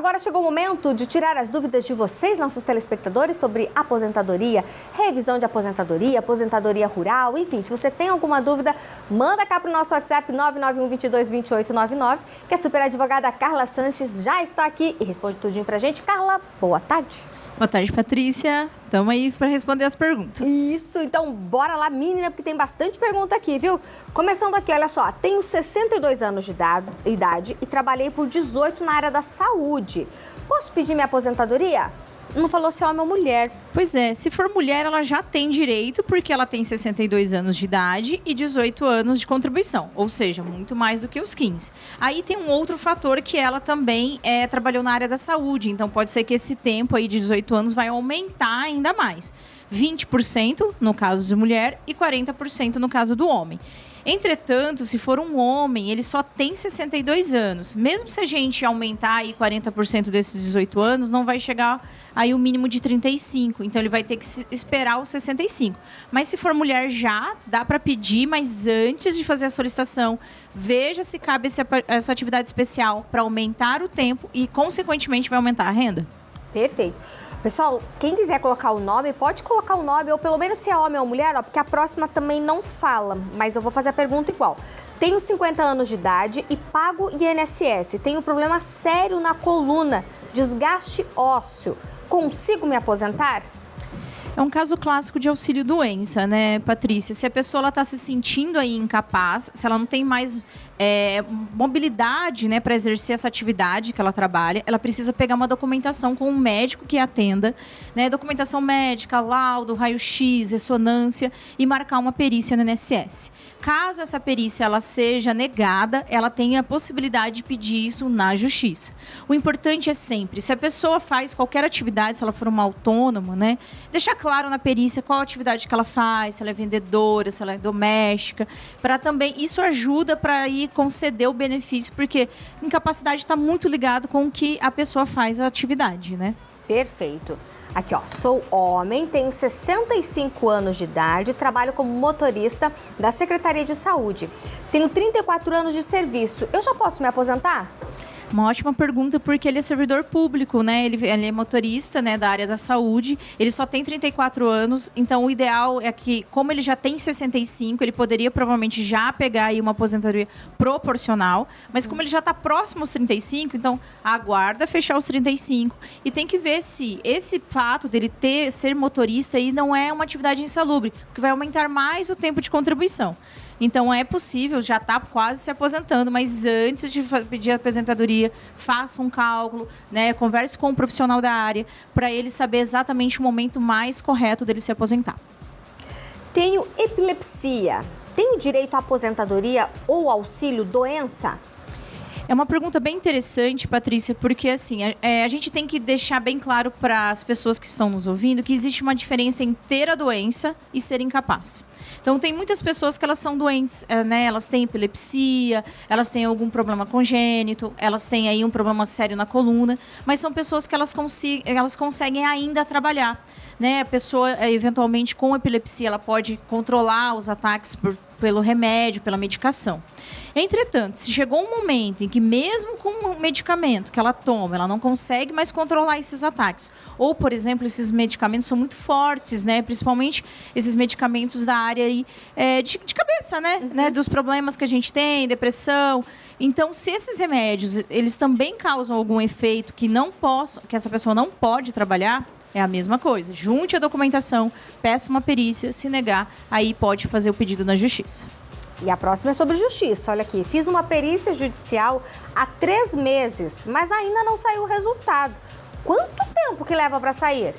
Agora chegou o momento de tirar as dúvidas de vocês, nossos telespectadores, sobre aposentadoria, revisão de aposentadoria, aposentadoria rural, enfim, se você tem alguma dúvida, manda cá para o nosso WhatsApp 991-22-2899, que a super advogada Carla Sanches já está aqui e responde tudinho pra gente. Carla, boa tarde. Boa tarde, Patrícia. Estamos aí para responder as perguntas. Isso, então bora lá, menina, porque tem bastante pergunta aqui, viu? Começando aqui, olha só, tenho 62 anos de idade e trabalhei por 18 na área da saúde. Posso pedir minha aposentadoria? Não falou se é homem ou mulher. Pois é, se for mulher, ela já tem direito, porque ela tem 62 anos de idade e 18 anos de contribuição, ou seja, muito mais do que os 15. Aí tem um outro fator que ela também trabalhou na área da saúde, então pode ser que esse tempo aí de 18 anos vai aumentar ainda mais. 20% no caso de mulher e 40% no caso do homem. Entretanto, se for um homem, ele só tem 62 anos. Mesmo se a gente aumentar aí 40% desses 18 anos, não vai chegar aí o mínimo de 35. Então, ele vai ter que esperar os 65. Mas se for mulher, já dá para pedir, mas antes de fazer a solicitação, veja se cabe essa atividade especial para aumentar o tempo e, consequentemente, vai aumentar a renda. Perfeito. Pessoal, quem quiser colocar o nome, pode colocar o nome, ou pelo menos se é homem ou mulher, ó, porque a próxima também não fala, mas eu vou fazer a pergunta igual. Tenho 50 anos de idade e pago INSS. Tenho um problema sério na coluna, desgaste ósseo. Consigo me aposentar? É um caso clássico de auxílio-doença, né, Patrícia? Se a pessoa está se sentindo aí incapaz, se ela não tem mais mobilidade, né, para exercer essa atividade que ela trabalha, ela precisa pegar uma documentação com um médico que atenda, né, documentação médica, laudo, raio-x, ressonância e marcar uma perícia no INSS. Caso essa perícia ela seja negada, ela tem a possibilidade de pedir isso na justiça. O importante é sempre, se a pessoa faz qualquer atividade, se ela for uma autônoma, né, deixar claro na perícia qual atividade que ela faz, se ela é vendedora, se ela é doméstica, para também, isso ajuda para ir conceder o benefício, porque incapacidade está muito ligado com o que a pessoa faz a atividade, né? Perfeito. Aqui, ó, sou homem, tenho 65 anos de idade, trabalho como motorista da Secretaria de Saúde. Tenho 34 anos de serviço. Eu já posso me aposentar? Uma ótima pergunta, porque ele é servidor público, né? Ele é motorista, né, da área da saúde. Ele só tem 34 anos, então o ideal é que, como ele já tem 65, ele poderia provavelmente já pegar aí uma aposentadoria proporcional, mas como ele já está próximo aos 35, então aguarda fechar os 35 e tem que ver se esse fato dele ser motorista aí não é uma atividade insalubre, porque vai aumentar mais o tempo de contribuição. Então, é possível, já está quase se aposentando, mas antes de pedir a aposentadoria, faça um cálculo, né, converse com um profissional da área, para ele saber exatamente o momento mais correto dele se aposentar. Tenho epilepsia. Tenho direito à aposentadoria ou auxílio doença? É uma pergunta bem interessante, Patrícia, porque assim, a gente tem que deixar bem claro para as pessoas que estão nos ouvindo que existe uma diferença em ter a doença e ser incapaz. Então, tem muitas pessoas que elas são doentes, né? Elas têm epilepsia, elas têm algum problema congênito, elas têm aí um problema sério na coluna, mas são pessoas que elas conseguem ainda trabalhar, né? A pessoa, eventualmente, com epilepsia, ela pode controlar os ataques pelo remédio, pela medicação. Entretanto, se chegou um momento em que mesmo com um medicamento que ela toma, ela não consegue mais controlar esses ataques, ou, por exemplo, esses medicamentos são muito fortes, né? Principalmente esses medicamentos da área aí, de cabeça, né? Uhum. Né? Dos problemas que a gente tem, depressão. Então, se esses remédios, eles também causam algum efeito que essa pessoa não pode trabalhar, é a mesma coisa. Junte a documentação, peça uma perícia, se negar, aí pode fazer o pedido na justiça. E a próxima é sobre justiça. Olha aqui, fiz uma perícia judicial há 3 meses, mas ainda não saiu o resultado. Quanto tempo que leva para sair?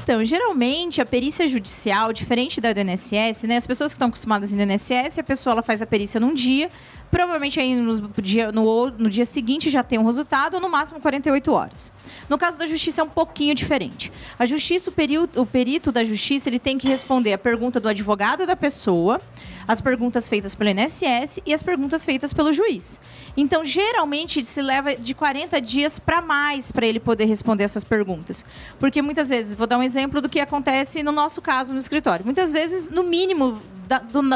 Então, geralmente, a perícia judicial, diferente da do INSS, né? As pessoas que estão acostumadas no INSS, a pessoa ela faz a perícia num dia, provavelmente aí no dia seguinte já tem um resultado, ou no máximo 48 horas. No caso da justiça é um pouquinho diferente. A justiça, o perito da justiça, ele tem que responder a pergunta do advogado da pessoa, as perguntas feitas pelo INSS e as perguntas feitas pelo juiz. Então, geralmente, se leva de 40 dias para mais para ele poder responder essas perguntas. Porque muitas vezes, vou dar um exemplo, exemplo do que acontece no nosso caso no escritório. Muitas vezes, no mínimo,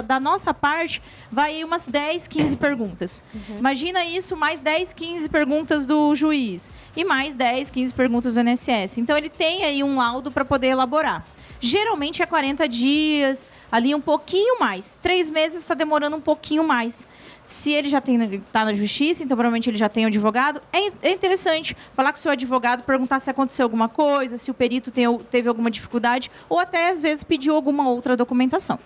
da nossa parte, vai aí umas 10, 15 perguntas. Imagina isso, mais 10, 15 perguntas do juiz. E mais 10, 15 perguntas do INSS. Então, ele tem aí um laudo para poder elaborar. Geralmente é 40 dias, ali um pouquinho mais. 3 meses está demorando um pouquinho mais. Se ele já está na justiça, então provavelmente ele já tem um advogado. É interessante falar com o seu advogado, perguntar se aconteceu alguma coisa, se o perito teve alguma dificuldade, ou até, às vezes, pediu alguma outra documentação.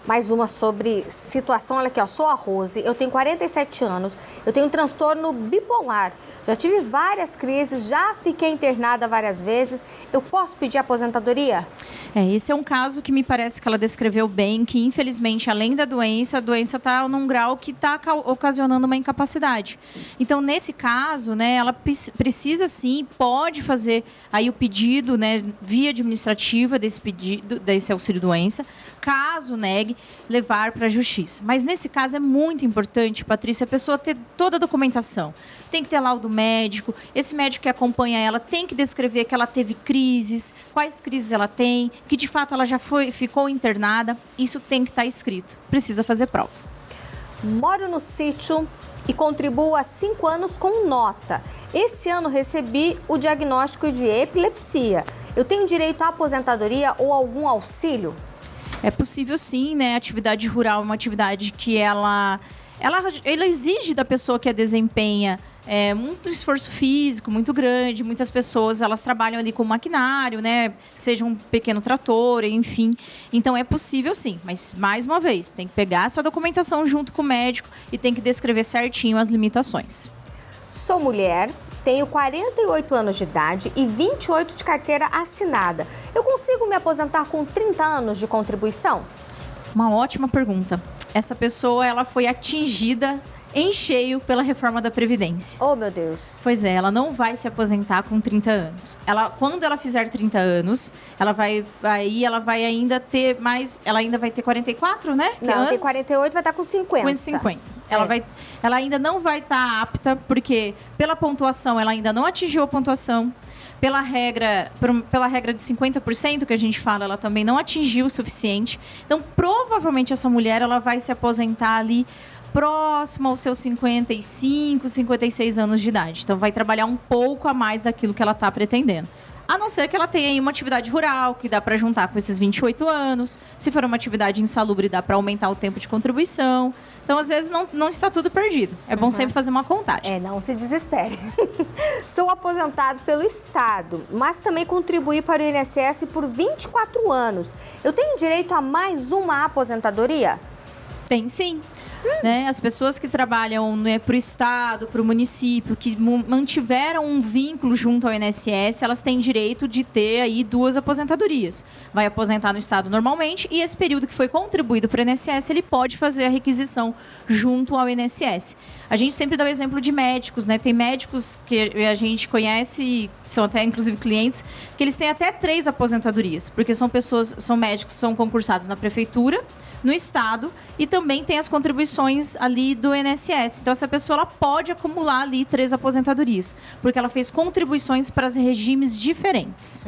Mais uma sobre situação, olha aqui, ó, sou a Rose, eu tenho 47 anos, eu tenho um transtorno bipolar, já tive várias crises, já fiquei internada várias vezes, eu posso pedir aposentadoria? Esse é um caso que me parece que ela descreveu bem, que infelizmente, além da doença, a doença está num grau que está ocasionando uma incapacidade. Então, nesse caso, né, ela precisa sim, pode fazer aí o pedido, né, via administrativa desse pedido, desse auxílio-doença, caso negue, levar para a justiça. Mas nesse caso é muito importante, Patrícia, a pessoa ter toda a documentação. Tem que ter laudo médico, esse médico que acompanha ela tem que descrever que ela teve crises, quais crises ela tem, que de fato ela já ficou internada. Isso tem que estar escrito. Precisa fazer prova. Moro no sítio e contribuo há 5 anos com nota. Esse ano recebi o diagnóstico de epilepsia. Eu tenho direito à aposentadoria ou algum auxílio? É possível sim, né? A atividade rural é uma atividade que ela exige da pessoa que a desempenha muito esforço físico, muito grande. Muitas pessoas, elas trabalham ali com maquinário, né? Seja um pequeno trator, enfim. Então, é possível sim. Mas, mais uma vez, tem que pegar essa documentação junto com o médico e tem que descrever certinho as limitações. Sou mulher, tenho 48 anos de idade e 28 de carteira assinada. Eu consigo me aposentar com 30 anos de contribuição? Uma ótima pergunta. Essa pessoa, ela foi atingida em cheio pela reforma da Previdência. Oh, meu Deus. Pois é, ela não vai se aposentar com 30 anos. Quando ela fizer 30 anos, ela vai ainda ter mais... Ela ainda vai ter 44, né? Não, tem 48, vai estar com 50. Com 50. Ela ainda não vai estar apta, porque pela pontuação, ela ainda não atingiu a pontuação. Pela regra de 50% que a gente fala, ela também não atingiu o suficiente. Então, provavelmente, essa mulher ela vai se aposentar ali próximo aos seus 55, 56 anos de idade. Então, vai trabalhar um pouco a mais daquilo que ela está pretendendo. A não ser que ela tenha aí uma atividade rural, que dá para juntar com esses 28 anos. Se for uma atividade insalubre, dá para aumentar o tempo de contribuição. Então, às vezes, não está tudo perdido. É bom sempre fazer uma contagem. Não se desespere. Sou aposentado pelo Estado, mas também contribuí para o INSS por 24 anos. Eu tenho direito a mais uma aposentadoria? Tem sim. Né? As pessoas que trabalham, né, para o Estado, para o município, que mantiveram um vínculo junto ao INSS, elas têm direito de ter aí 2 aposentadorias. Vai aposentar no Estado normalmente e esse período que foi contribuído para o INSS, ele pode fazer a requisição junto ao INSS. A gente sempre dá o exemplo de médicos, né? Tem médicos que a gente conhece, são até inclusive clientes, que eles têm até 3 aposentadorias, porque são médicos que são concursados na prefeitura, no Estado e também tem as contribuições ali do INSS. Então, essa pessoa ela pode acumular ali 3 aposentadorias, porque ela fez contribuições para regimes diferentes.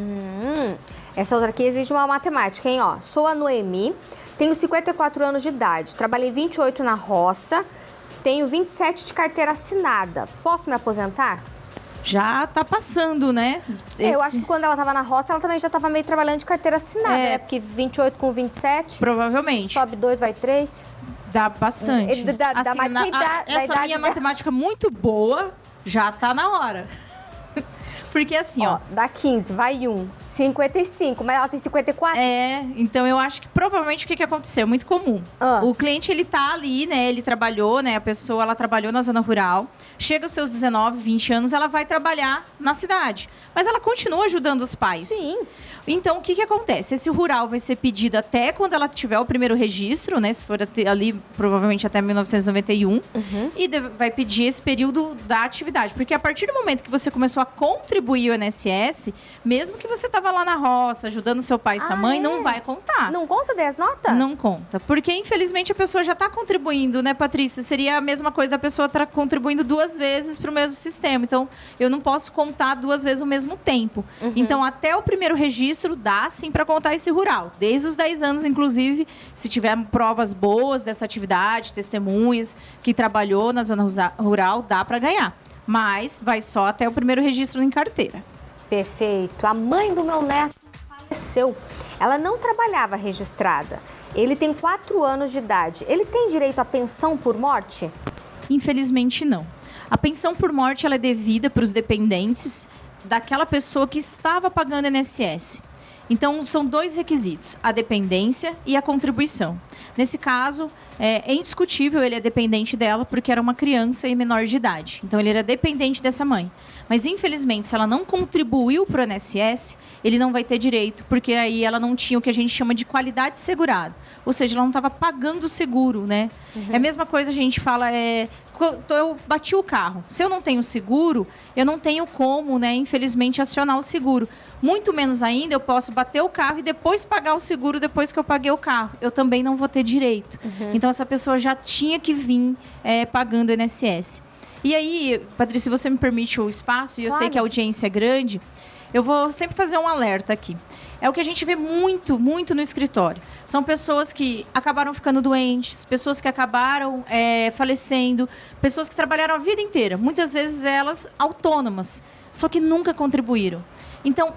Essa outra aqui exige uma matemática, hein? Ó, sou a Noemi, tenho 54 anos de idade, trabalhei 28 na roça, tenho 27 de carteira assinada. Posso me aposentar? Já está passando, né? Eu acho que quando ela estava na roça, ela também já estava meio trabalhando de carteira assinada, né? Porque 28 com 27... Provavelmente. Sobe 2, vai 3. Dá bastante. Essa minha matemática muito boa já está na hora. Porque assim, ó... Dá 15, vai 1, 55, mas ela tem 54? Então eu acho que provavelmente o que aconteceu? Muito comum. O cliente, ele tá ali, né? Ele trabalhou, né? A pessoa, ela trabalhou na zona rural. Chega aos seus 19, 20 anos, ela vai trabalhar na cidade. Mas ela continua ajudando os pais. Sim. Então, o que acontece? Esse rural vai ser pedido até quando ela tiver o primeiro registro, né? Se for ali, provavelmente até 1991. E vai pedir esse período da atividade. Porque a partir do momento que você começou a contribuir contribuir o INSS, mesmo que você estava lá na roça, ajudando seu pai e sua mãe, não vai contar. Não conta 10 notas? Não conta. Porque, infelizmente, a pessoa já está contribuindo, né, Patrícia? Seria a mesma coisa da pessoa estar contribuindo 2 vezes para o mesmo sistema. Então, eu não posso contar 2 vezes ao mesmo tempo. Então, até o primeiro registro, dá sim para contar esse rural. Desde os 10 anos, inclusive, se tiver provas boas dessa atividade, testemunhas que trabalhou na zona rural, dá para ganhar. Mas vai só até o primeiro registro em carteira. Perfeito. A mãe do meu neto faleceu. Ela não trabalhava registrada. Ele tem 4 anos de idade. Ele tem direito à pensão por morte? Infelizmente, não. A pensão por morte ela é devida para os dependentes daquela pessoa que estava pagando INSS. Então, são 2 requisitos, a dependência e a contribuição. Nesse caso, é indiscutível, ele é dependente dela porque era uma criança e menor de idade. Então, ele era dependente dessa mãe. Mas, infelizmente, se ela não contribuiu para o INSS, ele não vai ter direito, porque aí ela não tinha o que a gente chama de qualidade segurada. Ou seja, ela não estava pagando o seguro, né? É a mesma coisa, a gente fala, eu bati o carro. Se eu não tenho seguro, eu não tenho como, né, infelizmente, acionar o seguro. Muito menos ainda, eu posso bater o carro e depois pagar o seguro depois que eu paguei o carro. Eu também não vou ter direito. Então, essa pessoa já tinha que vir pagando o INSS. E aí, Patrícia, se você me permite o espaço, e eu sei que a audiência é grande, eu vou sempre fazer um alerta aqui. É o que a gente vê muito, muito no escritório. São pessoas que acabaram ficando doentes, pessoas que acabaram falecendo, pessoas que trabalharam a vida inteira. Muitas vezes elas autônomas, só que nunca contribuíram. Então,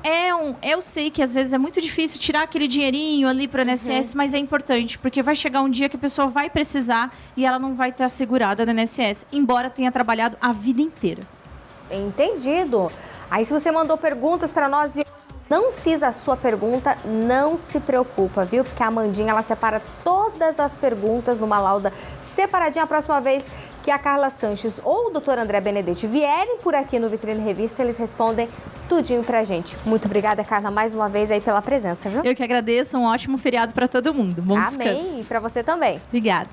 eu sei que às vezes é muito difícil tirar aquele dinheirinho ali para o INSS, mas é importante, porque vai chegar um dia que a pessoa vai precisar e ela não vai estar assegurada no INSS, embora tenha trabalhado a vida inteira. Entendido. Aí, se você mandou perguntas para nós e não fiz a sua pergunta, não se preocupa, viu? Porque a Amandinha, ela separa todas as perguntas numa lauda separadinha. A próxima vez que a Carla Sanches ou o Dr. André Benedetti vierem por aqui no Vitrine Revista, eles respondem tudinho pra gente. Muito obrigada, Carla, mais uma vez aí pela presença, viu? Eu que agradeço, um ótimo feriado para todo mundo. Bom descanso. Amém, e pra você também. Obrigada.